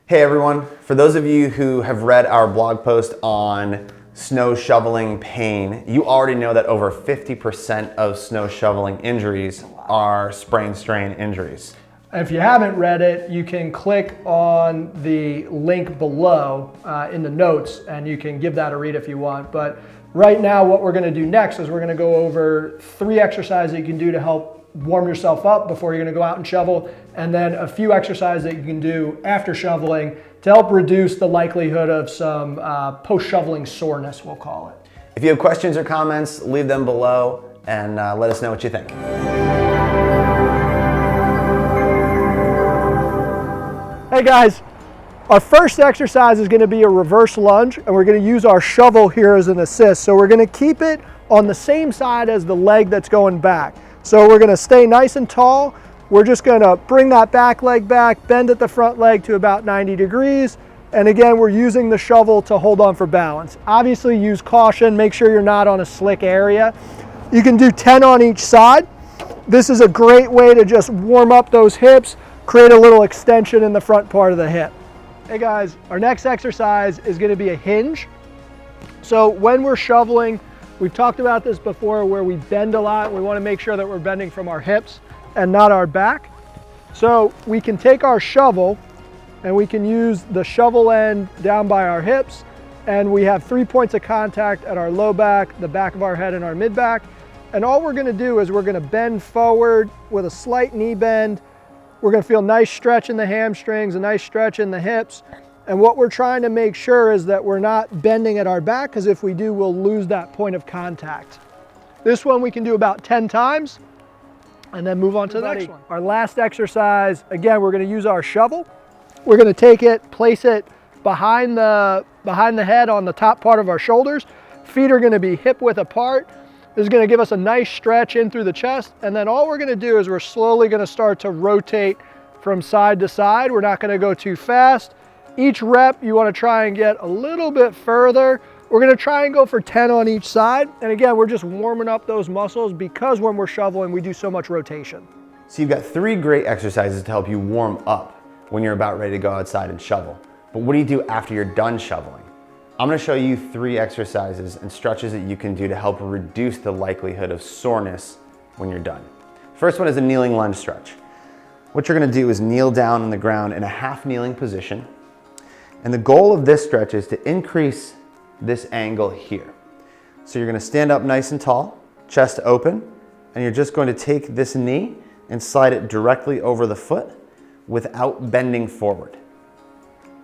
Hey everyone, for those of you who have read our blog post on snow shoveling pain, you already know that over 50% of snow shoveling injuries are sprain strain injuries. If you haven't read it, you can click on the link below in the notes and you can give that a read if you want. But right now what we're going to do next is we're going to go over 3 exercises that you can do to help warm yourself up before you're going to go out and shovel, and then a few exercises that you can do after shoveling to help reduce the likelihood of some post-shoveling soreness, we'll call it. If you have questions or comments, leave them below and let us know what you think. Hey guys, our first exercise is going to be a reverse lunge, and we're going to use our shovel here as an assist. So we're going to keep it on the same side as the leg that's going back. So we're going to stay nice and tall. We're just going to bring that back leg back, bend at the front leg to about 90 degrees. And again, we're using the shovel to hold on for balance. Obviously use caution, make sure you're not on a slick area. You can do 10 on each side. This is a great way to just warm up those hips, create a little extension in the front part of the hip. Hey guys, our next exercise is going to be a hinge. So when we're shoveling, we've talked about this before where we bend a lot. We want to make sure that we're bending from our hips and not our back. So we can take our shovel and we can use the shovel end down by our hips, and we have 3 points of contact at our low back, the back of our head, and our mid back. And all we're going to do is we're going to bend forward with a slight knee bend. We're going to feel a nice stretch in the hamstrings, a nice stretch in the hips. And what we're trying to make sure is that we're not bending at our back, because if we do, we'll lose that point of contact. This one we can do about 10 times and then move on to the next one. Our last exercise, again, we're going to use our shovel. We're going to take it, place it behind the head on the top part of our shoulders. Feet are going to be hip width apart. This is going to give us a nice stretch in through the chest. And then all we're going to do is we're slowly going to start to rotate from side to side. We're not going to go too fast. Each rep, you want to try and get a little bit further. We're going to try and go for 10 on each side. And again, we're just warming up those muscles because when we're shoveling, we do so much rotation. So you've got 3 great exercises to help you warm up when you're about ready to go outside and shovel. But what do you do after you're done shoveling? I'm going to show you 3 exercises and stretches that you can do to help reduce the likelihood of soreness when you're done. First one is a kneeling lunge stretch. What you're going to do is kneel down on the ground in a half kneeling position. And the goal of this stretch is to increase this angle here. So you're going to stand up nice and tall, chest open, and you're just going to take this knee and slide it directly over the foot without bending forward.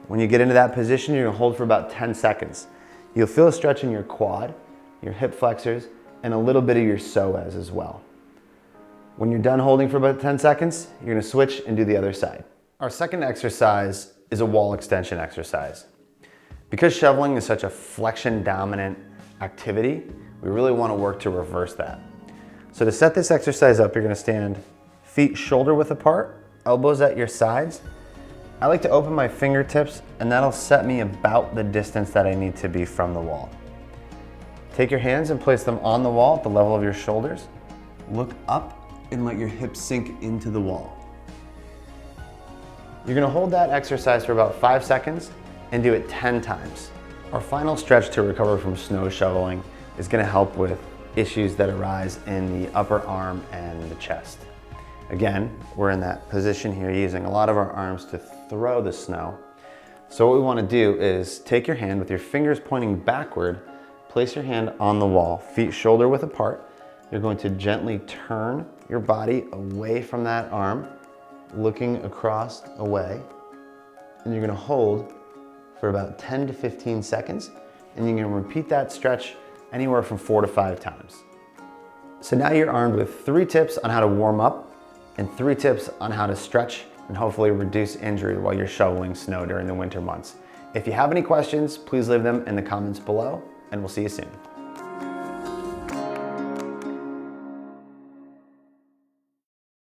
When you get into that position, you're going to hold for about 10 seconds. You'll feel a stretch in your quad, your hip flexors, and a little bit of your psoas as well. When you're done holding for about 10 seconds, you're going to switch and do the other side. Our second exercise is a wall extension exercise. Because shoveling is such a flexion dominant activity, we really want to work to reverse that. So to set this exercise up, you're going to stand feet shoulder width apart, elbows at your sides. I like to open my fingertips, and that'll set me about the distance that I need to be from the wall. Take your hands and place them on the wall at the level of your shoulders. Look up and let your hips sink into the wall. You're going to hold that exercise for about 5 seconds and do it 10 times. Our final stretch to recover from snow shoveling is going to help with issues that arise in the upper arm and the chest. Again, we're in that position here using a lot of our arms to throw the snow. So what we want to do is take your hand with your fingers pointing backward, place your hand on the wall, feet shoulder width apart. You're going to gently turn your body away from that arm, looking across away, and you're going to hold for about 10 to 15 seconds, and you're going to repeat that stretch anywhere from 4 to 5 times. So now you're armed with 3 tips on how to warm up and 3 tips on how to stretch and hopefully reduce injury while you're shoveling snow during the winter months. If you have any questions, please leave them in the comments below, and we'll see you soon.